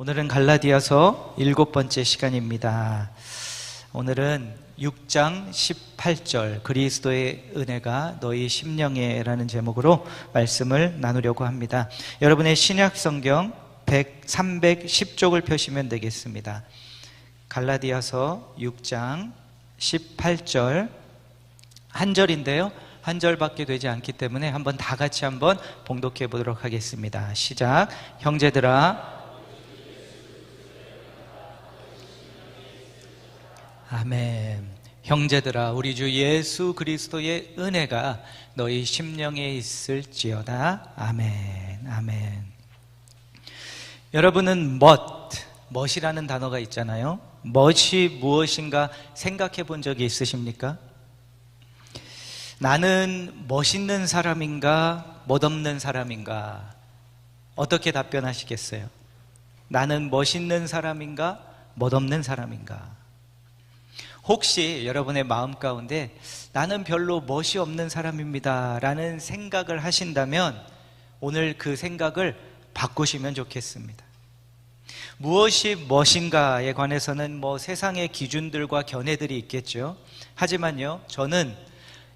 오늘은 갈라디아서 7번째 시간입니다. 오늘은 6장 18절 그리스도의 은혜가 너희 심령에라는 제목으로 말씀을 나누려고 합니다. 여러분의 신약 성경 310쪽을 펴시면 되겠습니다. 갈라디아서 6장 18절 한 절인데요, 한 절밖에 되지 않기 때문에 한번 다 같이 한번 봉독해 보도록 하겠습니다. 시작. 형제들아, 아멘. 형제들아, 우리 주 예수 그리스도의 은혜가 너희 심령에 있을지어다. 아멘. 아멘. 여러분은 멋이라는 단어가 있잖아요. 멋이 무엇인가 생각해 본 적이 있으십니까? 나는 멋있는 사람인가 멋없는 사람인가? 어떻게 답변하시겠어요? 나는 멋있는 사람인가 멋없는 사람인가? 혹시 여러분의 마음 가운데 나는 별로 멋이 없는 사람입니다 라는 생각을 하신다면 오늘 그 생각을 바꾸시면 좋겠습니다. 무엇이 멋인가에 관해서는 세상의 기준들과 견해들이 있겠죠. 하지만요, 저는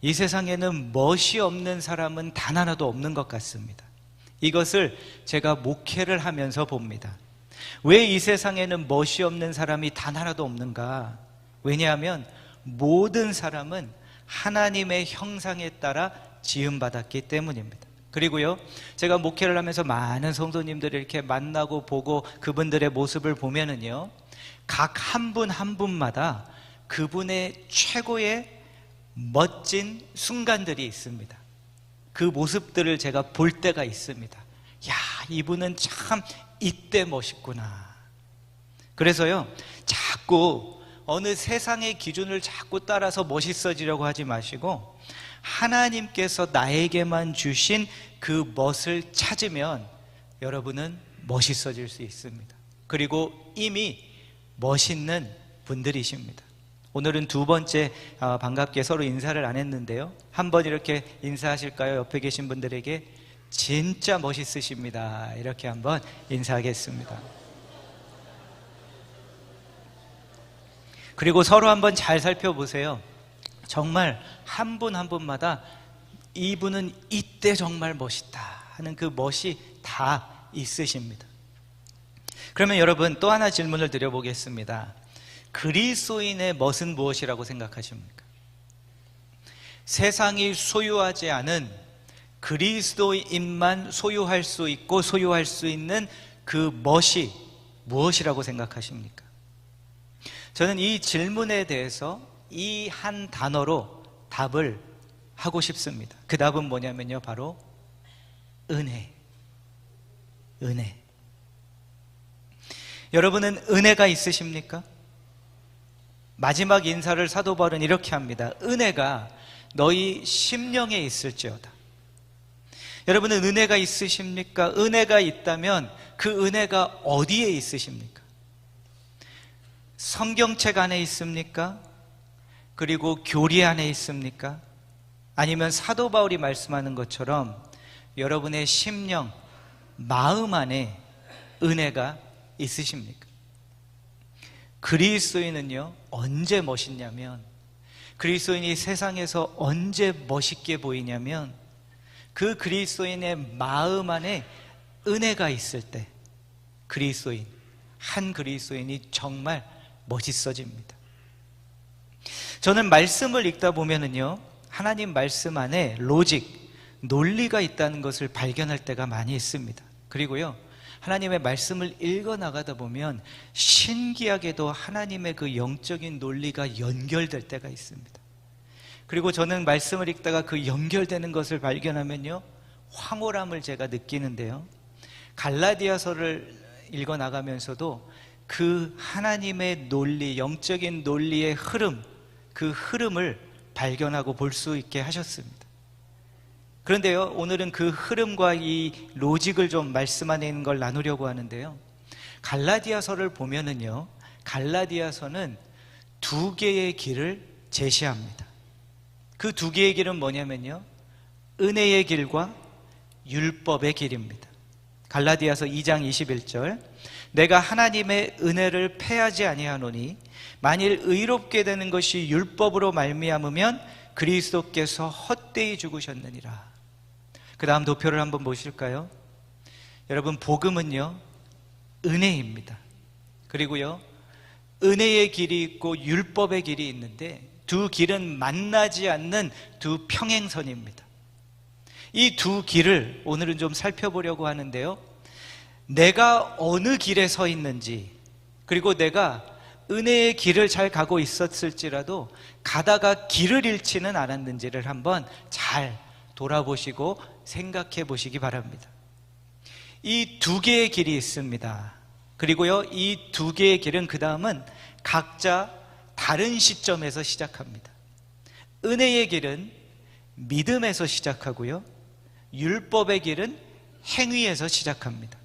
이 세상에는 멋이 없는 사람은 단 하나도 없는 것 같습니다. 이것을 제가 목회를 하면서 봅니다. 왜 이 세상에는 멋이 없는 사람이 단 하나도 없는가? 왜냐하면 모든 사람은 하나님의 형상에 따라 지음받았기 때문입니다. 그리고요, 제가 목회를 하면서 많은 성도님들을 이렇게 만나고 보고 그분들의 모습을 보면은요, 각 한 분 한 분마다 그분의 최고의 멋진 순간들이 있습니다. 그 모습들을 제가 볼 때가 있습니다. 야, 이분은 참 이때 멋있구나. 그래서요, 자꾸 어느 세상의 기준을 자꾸 따라서 멋있어지려고 하지 마시고 하나님께서 나에게만 주신 그 멋을 찾으면 여러분은 멋있어질 수 있습니다. 그리고 이미 멋있는 분들이십니다. 오늘은 두 번째 반갑게 서로 인사를 안 했는데요, 한번 이렇게 인사하실까요? 옆에 계신 분들에게 진짜 멋있으십니다 이렇게 한번 인사하겠습니다. 그리고 서로 한번 잘 살펴보세요. 정말 한 분 한 분마다 이분은 이때 정말 멋있다 하는 그 멋이 다 있으십니다. 그러면 여러분, 또 하나 질문을 드려보겠습니다. 그리스도인의 멋은 무엇이라고 생각하십니까? 세상이 소유하지 않은 그리스도인만 소유할 수 있고 소유할 수 있는 그 멋이 무엇이라고 생각하십니까? 저는 이 질문에 대해서 이 한 단어로 답을 하고 싶습니다. 그 답은 뭐냐면요, 바로 은혜. 은혜. 여러분은 은혜가 있으십니까? 마지막 인사를 사도 바울은 이렇게 합니다. 은혜가 너희 심령에 있을지어다. 여러분은 은혜가 있으십니까? 은혜가 있다면 그 은혜가 어디에 있으십니까? 성경책 안에 있습니까? 그리고 교리 안에 있습니까? 아니면 사도 바울이 말씀하는 것처럼 여러분의 심령, 마음 안에 은혜가 있으십니까? 그리스도인은요, 언제 멋있냐면, 그리스도인이 세상에서 언제 멋있게 보이냐면 그 그리스도인의 마음 안에 은혜가 있을 때 그리스도인, 한 그리스도인이 정말 멋있어집니다. 저는 말씀을 읽다 보면은요, 하나님 말씀 안에 로직, 논리가 있다는 것을 발견할 때가 많이 있습니다. 그리고요, 하나님의 말씀을 읽어 나가다 보면 신기하게도 하나님의 그 영적인 논리가 연결될 때가 있습니다. 그리고 저는 말씀을 읽다가 그 연결되는 것을 발견하면요, 황홀함을 제가 느끼는데요, 갈라디아서를 읽어 나가면서도 그 하나님의 논리, 영적인 논리의 흐름, 그 흐름을 발견하고 볼 수 있게 하셨습니다. 그런데요, 오늘은 그 흐름과 이 로직을 좀 말씀 안에 있는 걸 나누려고 하는데요, 갈라디아서를 보면은요, 갈라디아서는 두 개의 길을 제시합니다. 그 두 개의 길은 뭐냐면요, 은혜의 길과 율법의 길입니다. 갈라디아서 2장 21절, 내가 하나님의 은혜를 패하지 아니하노니 만일 의롭게 되는 것이 율법으로 말미암으면 그리스도께서 헛되이 죽으셨느니라. 그 다음 도표를 한번 보실까요? 여러분, 복음은요, 은혜입니다. 그리고요, 은혜의 길이 있고 율법의 길이 있는데 두 길은 만나지 않는 두 평행선입니다. 이 두 길을 오늘은 좀 살펴보려고 하는데요, 내가 어느 길에 서 있는지, 그리고 내가 은혜의 길을 잘 가고 있었을지라도 가다가 길을 잃지는 않았는지를 한번 잘 돌아보시고 생각해 보시기 바랍니다. 이 두 개의 길이 있습니다. 그리고요, 이 두 개의 길은 그 다음은 각자 다른 시점에서 시작합니다. 은혜의 길은 믿음에서 시작하고요, 율법의 길은 행위에서 시작합니다.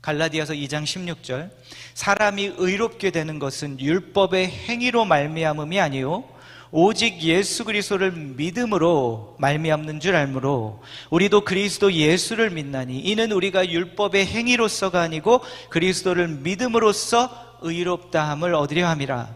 갈라디아서 2장 16절, 사람이 의롭게 되는 것은 율법의 행위로 말미암음이 아니요 오직 예수 그리스도를 믿음으로 말미암는 줄 알므로 우리도 그리스도 예수를 믿나니 이는 우리가 율법의 행위로서가 아니고 그리스도를 믿음으로써 의롭다함을 얻으려 함이라.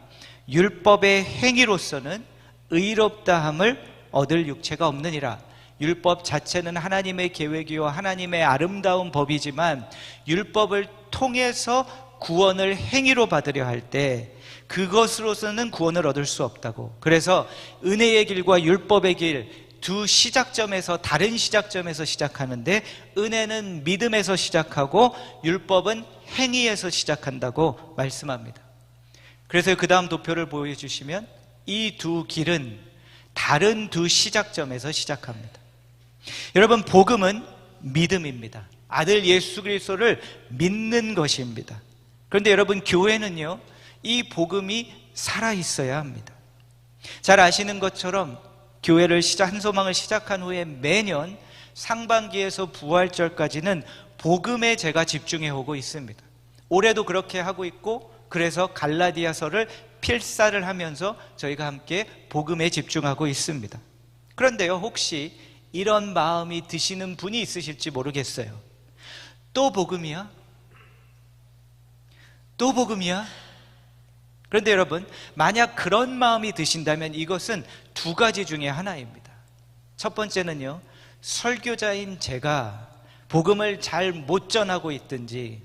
율법의 행위로서는 의롭다함을 얻을 육체가 없느니라. 율법 자체는 하나님의 계획이요 하나님의 아름다운 법이지만 율법을 통해서 구원을 행위로 받으려 할 때 그것으로서는 구원을 얻을 수 없다고. 그래서 은혜의 길과 율법의 길 두 시작점에서, 다른 시작점에서 시작하는데 은혜는 믿음에서 시작하고 율법은 행위에서 시작한다고 말씀합니다. 그래서 그 다음 도표를 보여주시면 이 두 길은 다른 두 시작점에서 시작합니다. 여러분, 복음은 믿음입니다. 아들 예수 그리스도를 믿는 것입니다. 그런데 여러분, 교회는요, 이 복음이 살아있어야 합니다. 잘 아시는 것처럼 교회를 한소망을 시작한 후에 매년 상반기에서 부활절까지는 복음에 제가 집중해 오고 있습니다. 올해도 그렇게 하고 있고, 그래서 갈라디아서를 필사를 하면서 저희가 함께 복음에 집중하고 있습니다. 그런데요, 혹시 이런 마음이 드시는 분이 있으실지 모르겠어요. 또 복음이야? 또 복음이야? 그런데 여러분, 만약 그런 마음이 드신다면 이것은 두 가지 중에 하나입니다. 첫 번째는요, 설교자인 제가 복음을 잘 못 전하고 있든지,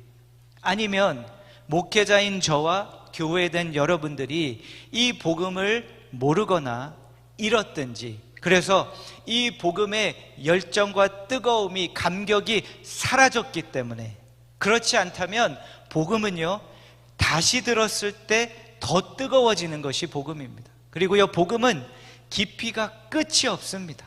아니면 목회자인 저와 교회된 여러분들이 이 복음을 모르거나 잃었든지, 그래서 이 복음의 열정과 뜨거움이, 감격이 사라졌기 때문에, 그렇지 않다면 복음은요, 다시 들었을 때 더 뜨거워지는 것이 복음입니다. 그리고요, 복음은 깊이가 끝이 없습니다.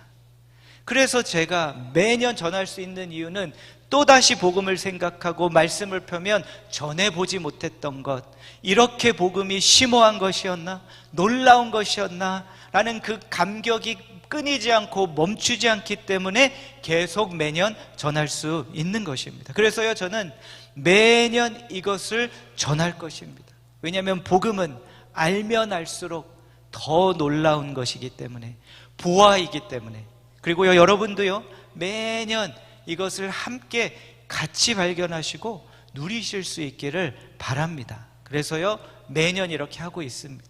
그래서 제가 매년 전할 수 있는 이유는 또다시 복음을 생각하고 말씀을 펴면 전에 보지 못했던 것, 이렇게 복음이 심오한 것이었나, 놀라운 것이었나 라는 그 감격이 끊이지 않고 멈추지 않기 때문에 계속 매년 전할 수 있는 것입니다. 그래서요, 저는 매년 이것을 전할 것입니다. 왜냐하면 복음은 알면 알수록 더 놀라운 것이기 때문에, 보화이기 때문에. 그리고요, 여러분도요, 매년 이것을 함께 같이 발견하시고 누리실 수 있기를 바랍니다. 그래서요, 매년 이렇게 하고 있습니다.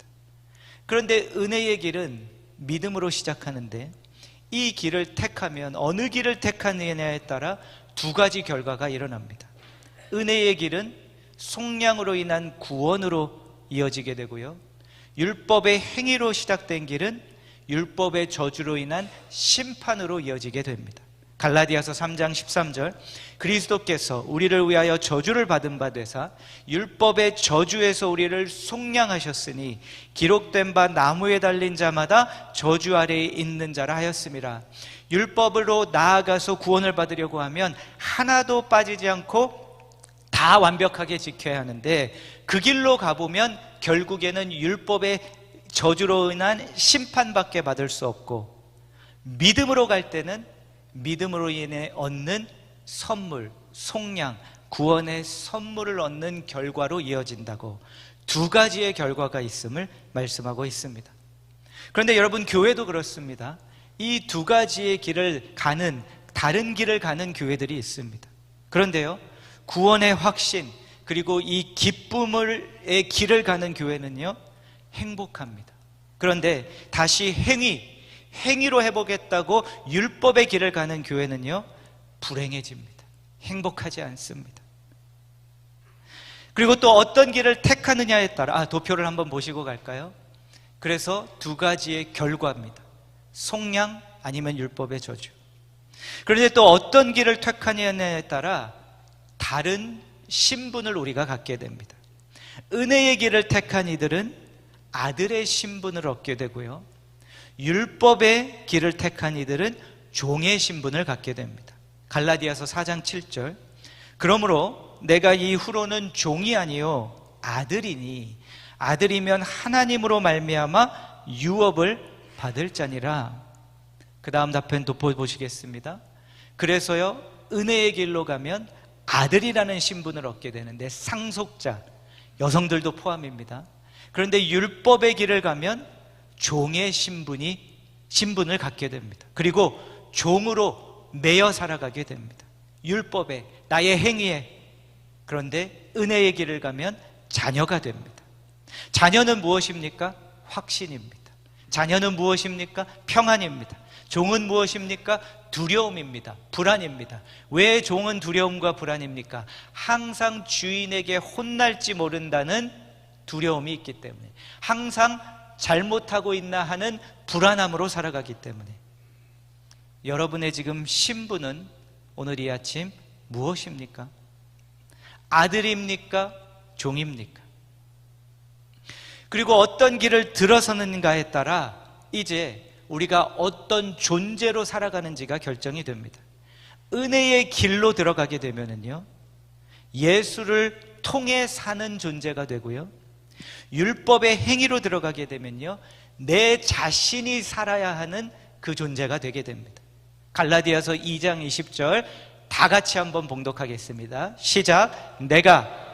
그런데 은혜의 길은 믿음으로 시작하는데, 이 길을 택하면 어느 길을 택하느냐에 따라 두 가지 결과가 일어납니다. 은혜의 길은 속량으로 인한 구원으로 이어지게 되고요, 율법의 행위로 시작된 길은 율법의 저주로 인한 심판으로 이어지게 됩니다. 갈라디아서 3장 13절, 그리스도께서 우리를 위하여 저주를 받은 바 되사 율법의 저주에서 우리를 속량하셨으니 기록된 바 나무에 달린 자마다 저주 아래에 있는 자라 하였음이라. 율법으로 나아가서 구원을 받으려고 하면 하나도 빠지지 않고 다 완벽하게 지켜야 하는데, 그 길로 가보면 결국에는 율법의 저주로 인한 심판밖에 받을 수 없고, 믿음으로 갈 때는 믿음으로 인해 얻는 선물, 속량, 구원의 선물을 얻는 결과로 이어진다고, 두 가지의 결과가 있음을 말씀하고 있습니다. 그런데 여러분, 교회도 그렇습니다. 이 두 가지의 길을 가는, 다른 길을 가는 교회들이 있습니다. 그런데요, 구원의 확신, 그리고 이 기쁨의 길을 가는 교회는요, 행복합니다. 그런데 다시 행위로 해보겠다고 율법의 길을 가는 교회는요, 불행해집니다. 행복하지 않습니다. 그리고 또 어떤 길을 택하느냐에 따라, 도표를 한번 보시고 갈까요? 그래서 두 가지의 결과입니다. 속량 아니면 율법의 저주. 그런데 또 어떤 길을 택하느냐에 따라 다른 신분을 우리가 갖게 됩니다. 은혜의 길을 택한 이들은 아들의 신분을 얻게 되고요, 율법의 길을 택한 이들은 종의 신분을 갖게 됩니다. 갈라디아서 4장 7절, 그러므로 내가 이후로는 종이 아니요 아들이니 아들이면 하나님으로 말미암아 유업을 받을 자니라. 그 다음 답변 돋보시겠습니다. 그래서요, 은혜의 길로 가면 아들이라는 신분을 얻게 되는데, 상속자, 여성들도 포함입니다. 그런데 율법의 길을 가면 종의 신분을 갖게 됩니다. 그리고 종으로 매여 살아가게 됩니다. 율법에, 나의 행위에. 그런데 은혜의 길을 가면 자녀가 됩니다. 자녀는 무엇입니까? 확신입니다. 자녀는 무엇입니까? 평안입니다. 종은 무엇입니까? 두려움입니다. 불안입니다. 왜 종은 두려움과 불안입니까? 항상 주인에게 혼날지 모른다는 두려움이 있기 때문에, 항상 잘못하고 있나 하는 불안함으로 살아가기 때문에. 여러분의 지금 신분은 오늘 이 아침 무엇입니까? 아들입니까? 종입니까? 그리고 어떤 길을 들어서는가에 따라 이제 우리가 어떤 존재로 살아가는지가 결정이 됩니다. 은혜의 길로 들어가게 되면은요, 예수를 통해 사는 존재가 되고요, 율법의 행위로 들어가게 되면요, 내 자신이 살아야 하는 그 존재가 되게 됩니다. 갈라디아서 2장 20절 다 같이 한번 봉독하겠습니다. 시작. 내가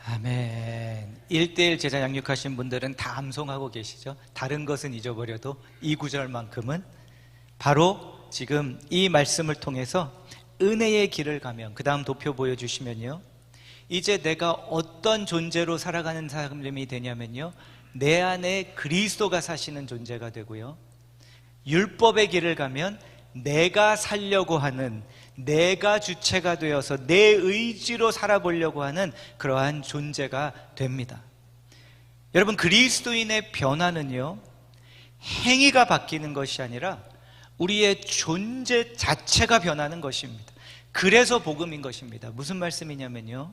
아멘. 1:1 제자 양육하신 분들은 다 암송하고 계시죠? 다른 것은 잊어버려도 이 구절만큼은 바로 지금 이 말씀을 통해서 은혜의 길을 가면, 그 다음 도표 보여주시면요, 이제 내가 어떤 존재로 살아가는 사람이 되냐면요, 내 안에 그리스도가 사시는 존재가 되고요, 율법의 길을 가면 내가 살려고 하는, 내가 주체가 되어서 내 의지로 살아보려고 하는 그러한 존재가 됩니다. 여러분, 그리스도인의 변화는요, 행위가 바뀌는 것이 아니라 우리의 존재 자체가 변하는 것입니다. 그래서 복음인 것입니다. 무슨 말씀이냐면요,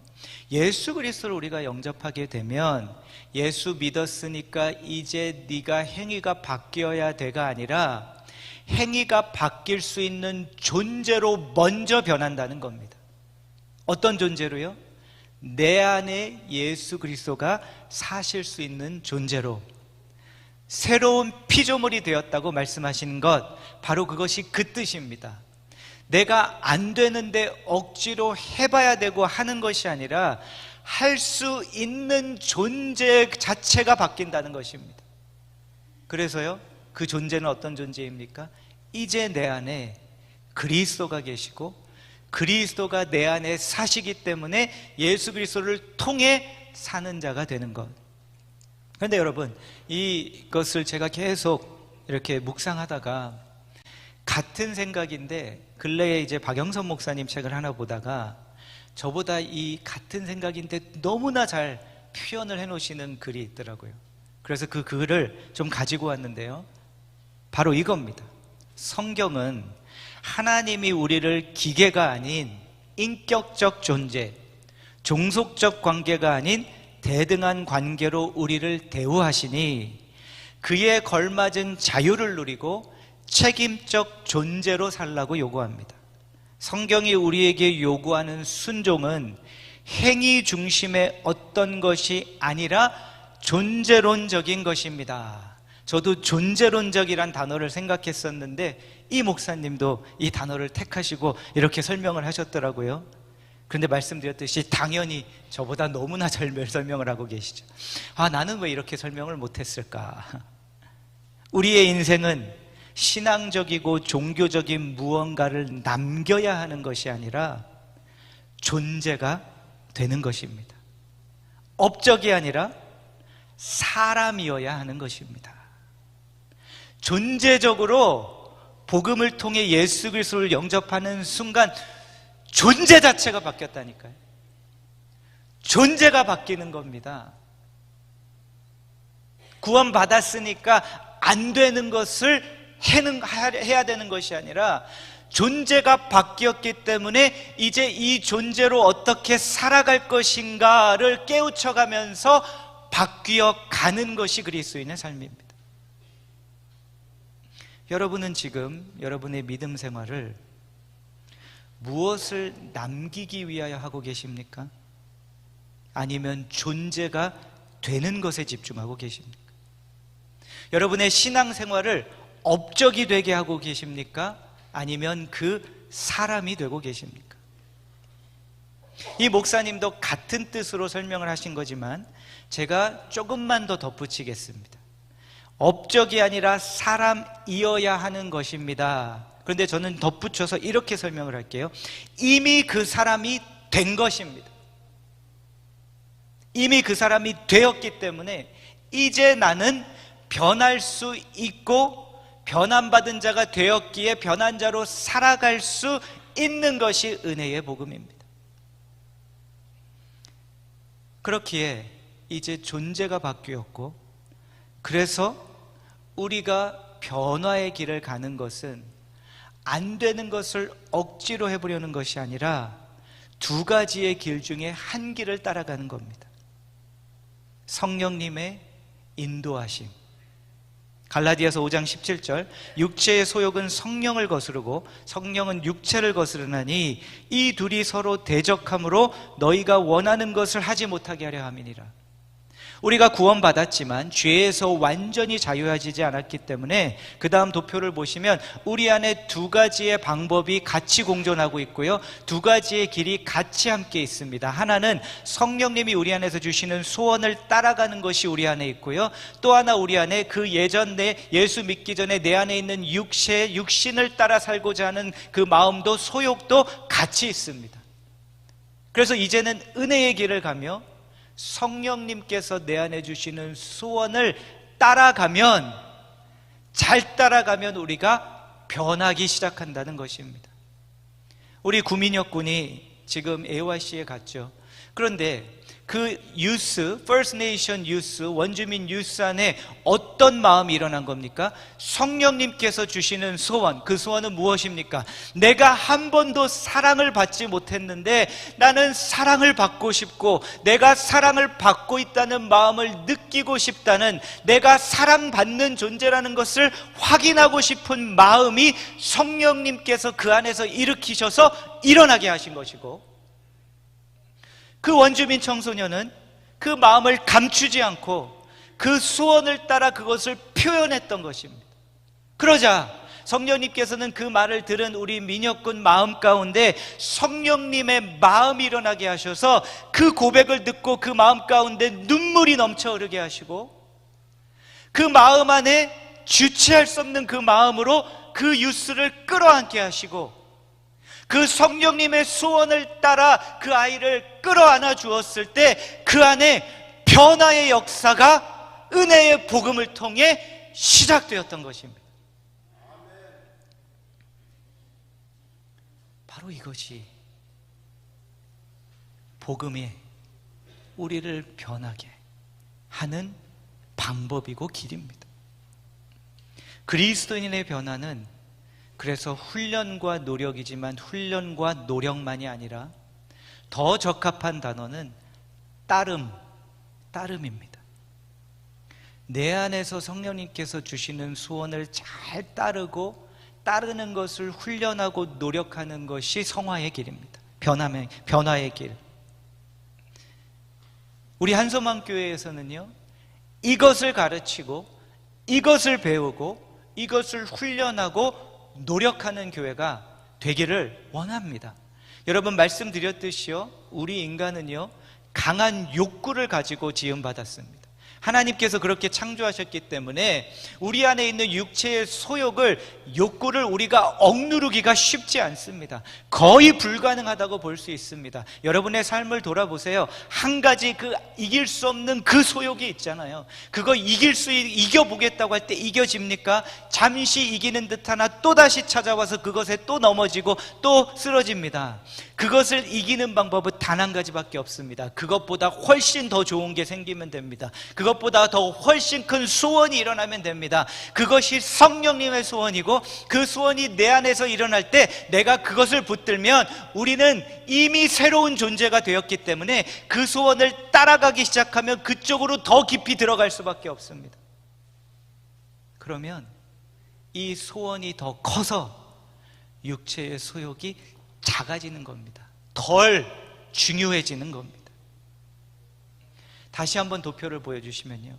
예수 그리스도를 우리가 영접하게 되면 예수 믿었으니까 이제 네가 행위가 바뀌어야 돼가 아니라 행위가 바뀔 수 있는 존재로 먼저 변한다는 겁니다. 어떤 존재로요? 내 안에 예수 그리스도가 사실 수 있는 존재로, 새로운 피조물이 되었다고 말씀하시는 것, 바로 그것이 그 뜻입니다. 내가 안 되는데 억지로 해봐야 되고 하는 것이 아니라 할 수 있는 존재 자체가 바뀐다는 것입니다. 그래서요, 그 존재는 어떤 존재입니까? 이제 내 안에 그리스도가 계시고 그리스도가 내 안에 사시기 때문에 예수 그리스도를 통해 사는 자가 되는 것. 그런데 여러분, 이것을 제가 계속 이렇게 묵상하다가 같은 생각인데, 근래에 이제 박영선 목사님 책을 하나 보다가 저보다 이 같은 생각인데 너무나 잘 표현을 해놓으시는 글이 있더라고요. 그래서 그 글을 좀 가지고 왔는데요, 바로 이겁니다. 성경은 하나님이 우리를 기계가 아닌 인격적 존재, 종속적 관계가 아닌 대등한 관계로 우리를 대우하시니 그에 걸맞은 자유를 누리고 책임적 존재로 살라고 요구합니다. 성경이 우리에게 요구하는 순종은 행위 중심의 어떤 것이 아니라 존재론적인 것입니다. 저도 존재론적이란 단어를 생각했었는데 이 목사님도 이 단어를 택하시고 이렇게 설명을 하셨더라고요. 그런데 말씀드렸듯이 당연히 저보다 너무나 잘 설명을 하고 계시죠. 나는 왜 이렇게 설명을 못했을까? 우리의 인생은 신앙적이고 종교적인 무언가를 남겨야 하는 것이 아니라 존재가 되는 것입니다. 업적이 아니라 사람이어야 하는 것입니다. 존재적으로 복음을 통해 예수 그리스도를 영접하는 순간 존재 자체가 바뀌었다니까요. 존재가 바뀌는 겁니다. 구원받았으니까 안 되는 것을 해야 되는 것이 아니라 존재가 바뀌었기 때문에 이제 이 존재로 어떻게 살아갈 것인가를 깨우쳐가면서 바뀌어 가는 것이 그리스도인의 삶입니다. 여러분은 지금 여러분의 믿음 생활을 무엇을 남기기 위하여 하고 계십니까? 아니면 존재가 되는 것에 집중하고 계십니까? 여러분의 신앙생활을 업적이 되게 하고 계십니까? 아니면 그 사람이 되고 계십니까? 이 목사님도 같은 뜻으로 설명을 하신 거지만 제가 조금만 더 덧붙이겠습니다. 업적이 아니라 사람이어야 하는 것입니다. 그런데 저는 덧붙여서 이렇게 설명을 할게요. 이미 그 사람이 된 것입니다. 이미 그 사람이 되었기 때문에 이제 나는 변할 수 있고 변함받은 자가 되었기에 변한 자로 살아갈 수 있는 것이 은혜의 복음입니다. 그렇기에 이제 존재가 바뀌었고, 그래서 우리가 변화의 길을 가는 것은 안 되는 것을 억지로 해보려는 것이 아니라 두 가지의 길 중에 한 길을 따라가는 겁니다. 성령님의 인도하심. 갈라디아서 5장 17절, 육체의 소욕은 성령을 거스르고 성령은 육체를 거스르나니 이 둘이 서로 대적함으로 너희가 원하는 것을 하지 못하게 하려 함이니라. 우리가 구원받았지만 죄에서 완전히 자유해지지 않았기 때문에 그 다음 도표를 보시면 우리 안에 두 가지의 방법이 같이 공존하고 있고요, 두 가지의 길이 같이 함께 있습니다. 하나는 성령님이 우리 안에서 주시는 소원을 따라가는 것이 우리 안에 있고요, 또 하나 우리 안에 그 예전 내 예수 믿기 전에 내 안에 있는 육신을 따라 살고자 하는 그 마음도 소욕도 같이 있습니다. 그래서 이제는 은혜의 길을 가며 성령님께서 내 안에 주시는 소원을 따라가면, 잘 따라가면 우리가 변하기 시작한다는 것입니다. 우리 구민혁 군이 지금 AYC에 갔죠. 그런데 그 유스, First Nation 유스, 원주민 유스 안에 어떤 마음이 일어난 겁니까? 성령님께서 주시는 소원, 그 소원은 무엇입니까? 내가 한 번도 사랑을 받지 못했는데 나는 사랑을 받고 싶고, 내가 사랑을 받고 있다는 마음을 느끼고 싶다는, 내가 사랑받는 존재라는 것을 확인하고 싶은 마음이 성령님께서 그 안에서 일으키셔서 일어나게 하신 것이고, 그 원주민 청소년은 그 마음을 감추지 않고 그 소원을 따라 그것을 표현했던 것입니다. 그러자 성령님께서는 그 말을 들은 우리 민혁군 마음 가운데 성령님의 마음이 일어나게 하셔서 그 고백을 듣고 그 마음 가운데 눈물이 넘쳐 흐르게 하시고, 그 마음 안에 주체할 수 없는 그 마음으로 그 유스를 끌어안게 하시고, 그 성령님의 소원을 따라 그 아이를 끌어안아 주었을 때 그 안에 변화의 역사가 은혜의 복음을 통해 시작되었던 것입니다. 바로 이것이 복음이 우리를 변하게 하는 방법이고 길입니다. 그리스도인의 변화는 그래서 훈련과 노력이지만 훈련과 노력만이 아니라 더 적합한 단어는 따름입니다. 내 안에서 성령님께서 주시는 소원을 잘 따르는 것을 훈련하고 노력하는 것이 성화의 길입니다. 변화의 길. 우리 한소망교회에서는요, 이것을 가르치고 이것을 배우고 이것을 훈련하고 노력하는 교회가 되기를 원합니다. 여러분, 말씀드렸듯이요, 우리 인간은요 강한 욕구를 가지고 지음받았습니다. 하나님께서 그렇게 창조하셨기 때문에 우리 안에 있는 육체의 소욕을, 욕구를 우리가 억누르기가 쉽지 않습니다. 거의 불가능하다고 볼 수 있습니다. 여러분의 삶을 돌아보세요. 한 가지 이길 수 없는 그 소욕이 있잖아요. 그거 이겨보겠다고 할 때 이겨집니까? 잠시 이기는 듯 하나 또다시 찾아와서 그것에 또 넘어지고 또 쓰러집니다. 그것을 이기는 방법은 단 한 가지밖에 없습니다. 그것보다 훨씬 더 좋은 게 생기면 됩니다. 그것보다 더 훨씬 큰 소원이 일어나면 됩니다. 그것이 성령님의 소원이고, 그 소원이 내 안에서 일어날 때 내가 그것을 붙들면 우리는 이미 새로운 존재가 되었기 때문에 그 소원을 따라가기 시작하면 그쪽으로 더 깊이 들어갈 수밖에 없습니다. 그러면 이 소원이 더 커서 육체의 소욕이 작아지는 겁니다. 덜 중요해지는 겁니다. 다시 한번 도표를 보여주시면요,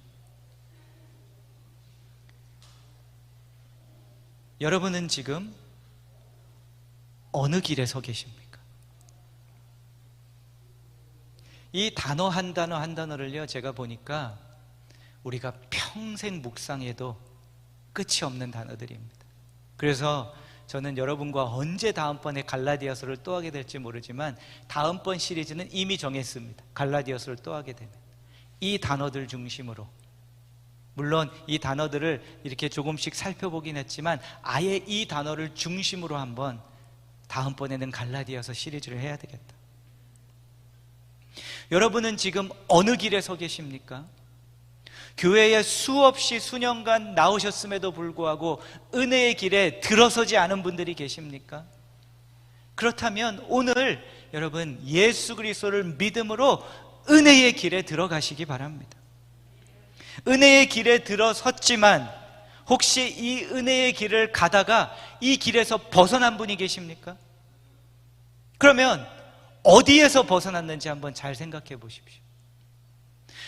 여러분은 지금 어느 길에 서 계십니까? 이 단어 한 단어 한 단어를요, 제가 보니까 우리가 평생 묵상해도 끝이 없는 단어들입니다. 그래서 저는 여러분과 언제 다음번에 갈라디아서를 또 하게 될지 모르지만 다음번 시리즈는 이미 정했습니다. 갈라디아서를 또 하게 되면 이 단어들 중심으로, 물론 이 단어들을 이렇게 조금씩 살펴보긴 했지만 아예 이 단어를 중심으로 한번 다음번에는 갈라디아서 시리즈를 해야 되겠다. 여러분은 지금 어느 길에 서 계십니까? 교회에 수없이 수년간 나오셨음에도 불구하고 은혜의 길에 들어서지 않은 분들이 계십니까? 그렇다면 오늘 여러분, 예수 그리스도를 믿음으로 은혜의 길에 들어가시기 바랍니다. 은혜의 길에 들어섰지만 혹시 이 은혜의 길을 가다가 이 길에서 벗어난 분이 계십니까? 그러면 어디에서 벗어났는지 한번 잘 생각해 보십시오.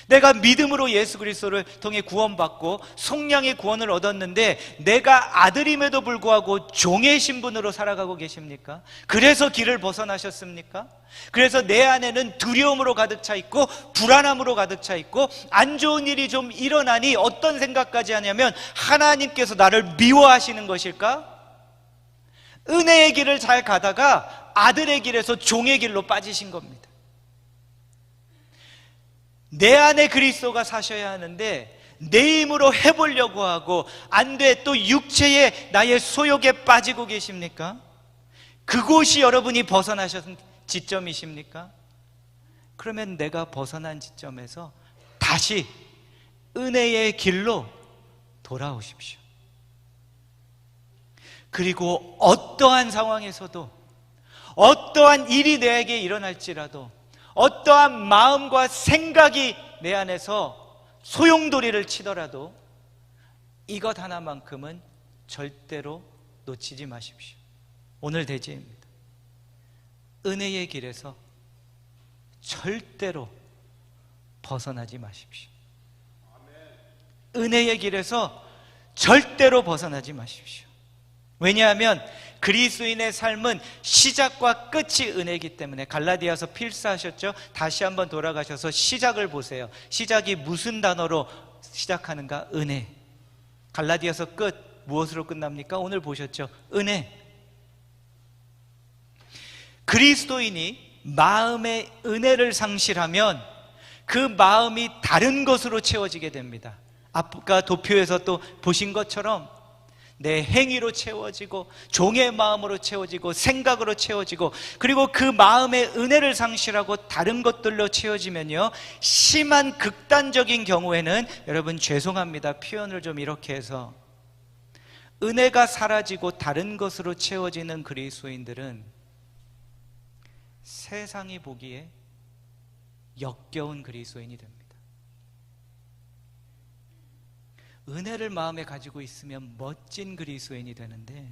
내가 믿음으로 예수 그리스도를 통해 구원받고 속량의 구원을 얻었는데 내가 아들임에도 불구하고 종의 신분으로 살아가고 계십니까? 그래서 길을 벗어나셨습니까? 그래서 내 안에는 두려움으로 가득 차 있고 불안함으로 가득 차 있고 안 좋은 일이 좀 일어나니 어떤 생각까지 하냐면 하나님께서 나를 미워하시는 것일까? 은혜의 길을 잘 가다가 아들의 길에서 종의 길로 빠지신 겁니다. 내 안에 그리스도가 사셔야 하는데 내 힘으로 해보려고 하고 안 돼, 또 육체의 나의 소욕에 빠지고 계십니까? 그곳이 여러분이 벗어나신 지점이십니까? 그러면 내가 벗어난 지점에서 다시 은혜의 길로 돌아오십시오. 그리고 어떠한 상황에서도, 어떠한 일이 내게 일어날지라도, 어떠한 마음과 생각이 내 안에서 소용돌이를 치더라도 이것 하나만큼은 절대로 놓치지 마십시오. 오늘 대지입니다. 은혜의 길에서 절대로 벗어나지 마십시오. 은혜의 길에서 절대로 벗어나지 마십시오. 왜냐하면 그리스도인의 삶은 시작과 끝이 은혜이기 때문에. 갈라디아서 필사하셨죠? 다시 한번 돌아가셔서 시작을 보세요. 시작이 무슨 단어로 시작하는가? 은혜. 갈라디아서 끝 무엇으로 끝납니까? 오늘 보셨죠? 은혜. 그리스도인이 마음의 은혜를 상실하면 그 마음이 다른 것으로 채워지게 됩니다. 아까 도표에서 또 보신 것처럼 내 행위로 채워지고 종의 마음으로 채워지고 생각으로 채워지고, 그리고 그 마음의 은혜를 상실하고 다른 것들로 채워지면요, 심한 극단적인 경우에는, 여러분 죄송합니다, 표현을 좀 이렇게 해서, 은혜가 사라지고 다른 것으로 채워지는 그리스도인들은 세상이 보기에 역겨운 그리스도인이 됩니다. 은혜를 마음에 가지고 있으면 멋진 그리스도인이 되는데,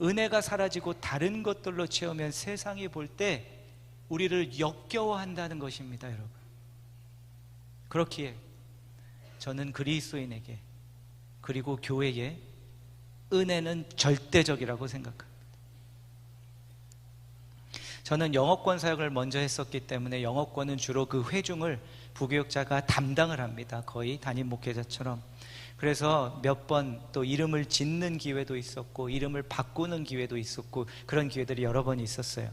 은혜가 사라지고 다른 것들로 채우면 세상이 볼 때 우리를 역겨워한다는 것입니다, 여러분. 그렇기에 저는 그리스도인에게 그리고 교회에 은혜는 절대적이라고 생각합니다. 저는 영어권 사역을 먼저 했었기 때문에 영어권은 주로 그 회중을 부교육자가 담당을 합니다. 거의 담임 목회자처럼. 그래서 몇 번 또 이름을 짓는 기회도 있었고 이름을 바꾸는 기회도 있었고 그런 기회들이 여러 번 있었어요.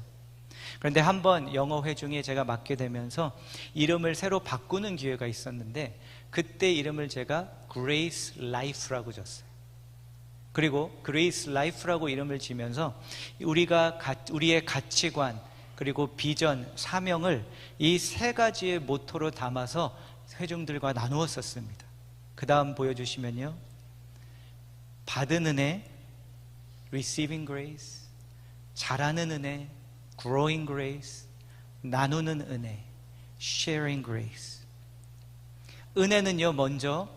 그런데 한 번 영어 회중에 제가 맡게 되면서 이름을 새로 바꾸는 기회가 있었는데 그때 이름을 제가 Grace Life라고 줬어요. 그리고 Grace Life라고 이름을 지면서 우리의 가치관 그리고 비전, 사명을 이 세 가지의 모토로 담아서 회중들과 나누었었습니다. 그 다음 보여주시면요, 받은 은혜, Receiving Grace, 잘하는 은혜, Growing Grace, 나누는 은혜, Sharing Grace. 은혜는요, 먼저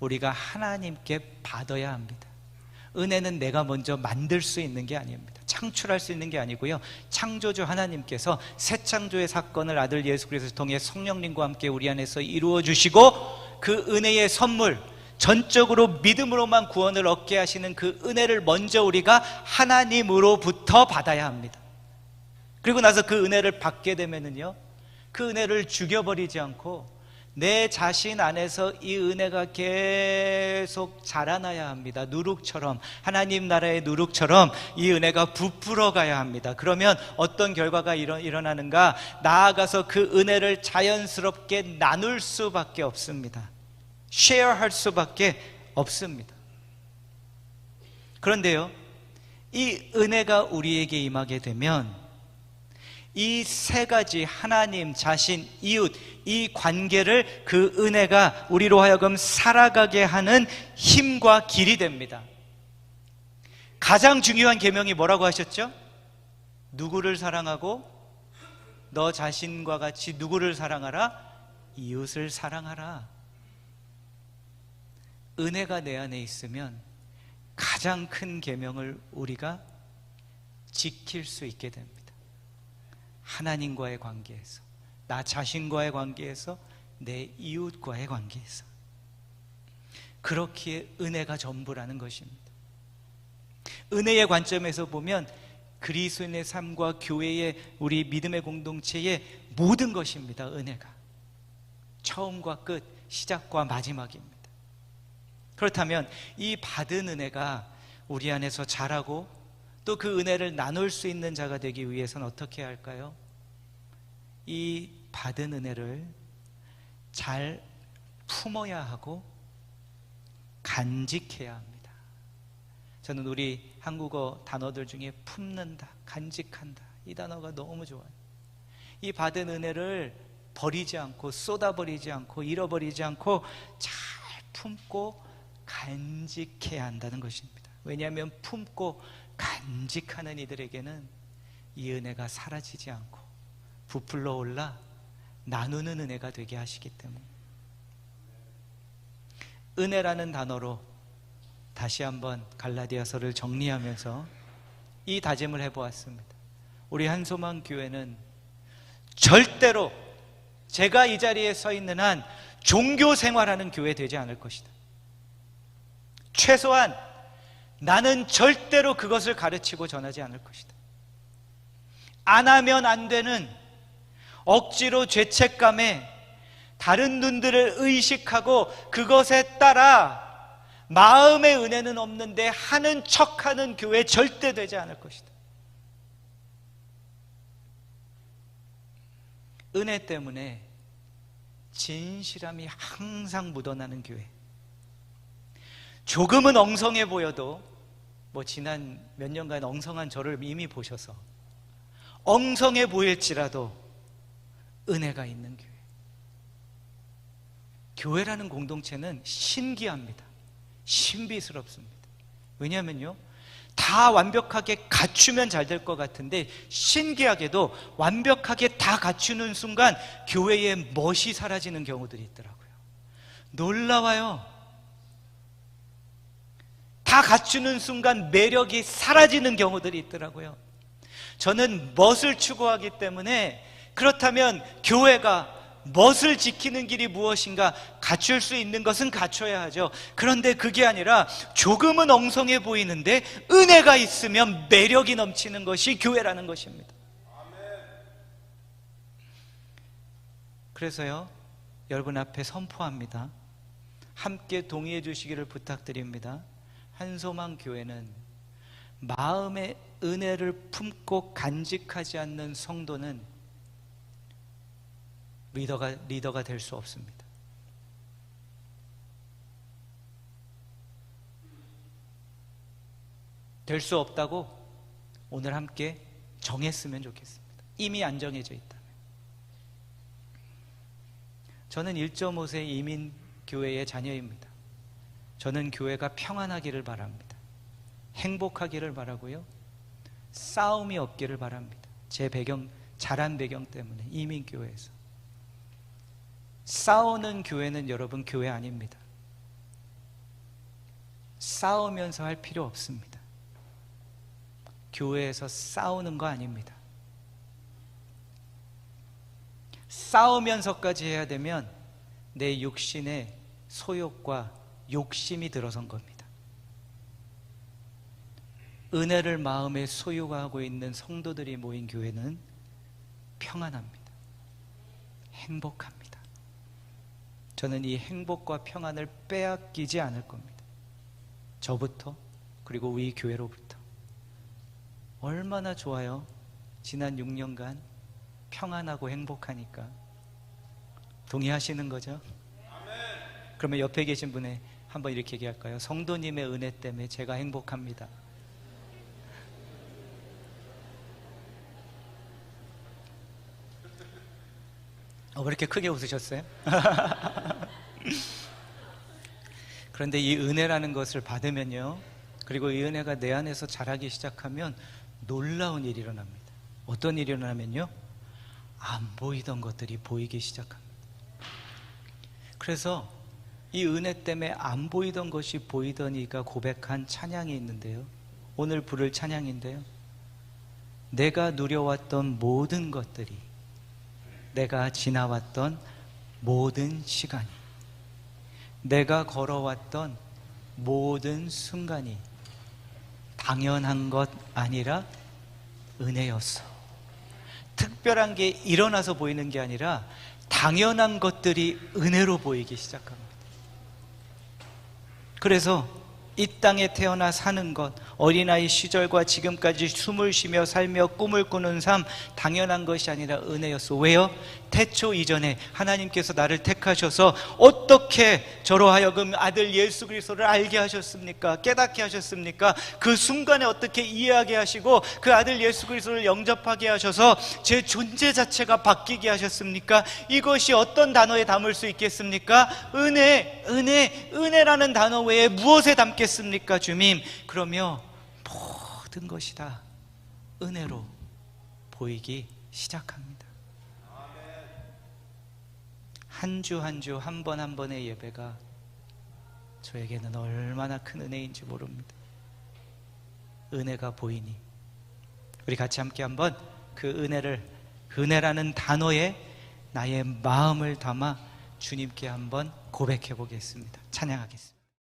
우리가 하나님께 받아야 합니다. 은혜는 내가 먼저 만들 수 있는 게 아닙니다. 창출할 수 있는 게 아니고요, 창조주 하나님께서 새 창조의 사건을 아들 예수 그리스도를 통해 성령님과 함께 우리 안에서 이루어 주시고 그 은혜의 선물, 전적으로 믿음으로만 구원을 얻게 하시는 그 은혜를 먼저 우리가 하나님으로부터 받아야 합니다. 그리고 나서 그 은혜를 받게 되면은요, 그 은혜를 죽여버리지 않고 내 자신 안에서 이 은혜가 계속 자라나야 합니다. 누룩처럼, 하나님 나라의 누룩처럼 이 은혜가 부풀어 가야 합니다. 그러면 어떤 결과가 일어나는가? 나아가서 그 은혜를 자연스럽게 나눌 수밖에 없습니다. 쉐어할 수밖에 없습니다. 그런데요, 이 은혜가 우리에게 임하게 되면 이 세 가지, 하나님, 자신, 이웃, 이 관계를 그 은혜가 우리로 하여금 살아가게 하는 힘과 길이 됩니다. 가장 중요한 계명이 뭐라고 하셨죠? 누구를 사랑하고 너 자신과 같이 누구를 사랑하라? 이웃을 사랑하라. 은혜가 내 안에 있으면 가장 큰 계명을 우리가 지킬 수 있게 됩니다. 하나님과의 관계에서, 나 자신과의 관계에서, 내 이웃과의 관계에서. 그렇기에 은혜가 전부라는 것입니다. 은혜의 관점에서 보면 그리스도인의 삶과 교회의, 우리 믿음의 공동체의 모든 것입니다. 은혜가 처음과 끝, 시작과 마지막입니다. 그렇다면 이 받은 은혜가 우리 안에서 자라고 또 그 은혜를 나눌 수 있는 자가 되기 위해서는 어떻게 해야 할까요? 이 받은 은혜를 잘 품어야 하고 간직해야 합니다. 저는 우리 한국어 단어들 중에 품는다, 간직한다, 이 단어가 너무 좋아요. 이 받은 은혜를 버리지 않고, 쏟아버리지 않고, 잃어버리지 않고 잘 품고 간직해야 한다는 것입니다. 왜냐하면 품고 간직하는 이들에게는 이 은혜가 사라지지 않고 부풀러 올라 나누는 은혜가 되게 하시기 때문에, 은혜라는 단어로 다시 한번 갈라디아서를 정리하면서 이 다짐을 해보았습니다. 우리 한소망 교회는 절대로 제가 이 자리에 서 있는 한 종교 생활하는 교회 되지 않을 것이다. 최소한 나는 절대로 그것을 가르치고 전하지 않을 것이다. 안 하면 안 되는, 억지로 죄책감에 다른 눈들을 의식하고 그것에 따라 마음의 은혜는 없는데 하는 척하는 교회 절대 되지 않을 것이다. 은혜 때문에 진실함이 항상 묻어나는 교회. 조금은 엉성해 보여도, 지난 몇 년간 엉성한 저를 이미 보셔서 엉성해 보일지라도 은혜가 있는 교회. 교회라는 공동체는 신기합니다. 신비스럽습니다. 왜냐하면요, 다 완벽하게 갖추면 잘 될 것 같은데 신기하게도 완벽하게 다 갖추는 순간 교회의 멋이 사라지는 경우들이 있더라고요. 놀라워요. 다 갖추는 순간 매력이 사라지는 경우들이 있더라고요. 저는 멋을 추구하기 때문에, 그렇다면 교회가 멋을 지키는 길이 무엇인가? 갖출 수 있는 것은 갖춰야 하죠. 그런데 그게 아니라 조금은 엉성해 보이는데 은혜가 있으면 매력이 넘치는 것이 교회라는 것입니다. 그래서요, 여러분 앞에 선포합니다. 함께 동의해 주시기를 부탁드립니다. 한소망 교회는 마음의 은혜를 품고 간직하지 않는 성도는 리더가 될 수 없습니다. 될 수 없다고 오늘 함께 정했으면 좋겠습니다. 이미 안 정해져 있다면. 저는 1.5세 이민교회의 자녀입니다. 저는 교회가 평안하기를 바랍니다. 행복하기를 바라고요. 싸움이 없기를 바랍니다. 제 자란 배경 때문에 이민교회에서. 싸우는 교회는 여러분 교회 아닙니다. 싸우면서 할 필요 없습니다. 교회에서 싸우는 거 아닙니다. 싸우면서까지 해야 되면 내 육신의 소욕과 욕심이 들어선 겁니다. 은혜를 마음에 소유하고 있는 성도들이 모인 교회는 평안합니다. 행복합니다. 저는 이 행복과 평안을 빼앗기지 않을 겁니다. 저부터, 그리고 우리 교회로부터. 얼마나 좋아요. 지난 6년간 평안하고 행복하니까. 동의하시는 거죠? 그러면 옆에 계신 분에 한번 이렇게 얘기할까요? 성도님의 은혜 때문에 제가 행복합니다. 왜 이렇게 크게 웃으셨어요? 그런데 이 은혜라는 것을 받으면요, 그리고 이 은혜가 내 안에서 자라기 시작하면 놀라운 일이 일어납니다. 어떤 일이 일어나면요, 안 보이던 것들이 보이기 시작합니다. 그래서 이 은혜 때문에 안 보이던 것이 보이더니가 고백한 찬양이 있는데요, 오늘 부를 찬양인데요, 내가 누려왔던 모든 것들이, 내가 지나왔던 모든 시간이, 내가 걸어왔던 모든 순간이 당연한 것 아니라 은혜였어. 특별한 게 일어나서 보이는 게 아니라 당연한 것들이 은혜로 보이기 시작합니다. 그래서 이 땅에 태어나 사는 것, 어린아이 시절과 지금까지 숨을 쉬며 살며 꿈을 꾸는 삶, 당연한 것이 아니라 은혜였어. 왜요? 태초 이전에 하나님께서 나를 택하셔서 어떻게 저로 하여금 아들 예수 그리스도를 알게 하셨습니까? 깨닫게 하셨습니까? 그 순간에 어떻게 이해하게 하시고 그 아들 예수 그리스도를 영접하게 하셔서 제 존재 자체가 바뀌게 하셨습니까? 이것이 어떤 단어에 담을 수 있겠습니까? 은혜라는 단어 외에 무엇에 담겠습니까, 주님? 그러며 모든 것이 다 은혜로 보이기 시작합니다. 한 주 한 주, 한 번 한 번의 예배가 저에게는 얼마나 큰 은혜인지 모릅니다. 은혜가 보이니 우리 같이 함께 한번 그 은혜라는 단어에 나의 마음을 담아 주님께 한번 고백해 보겠습니다. 찬양하겠습니다.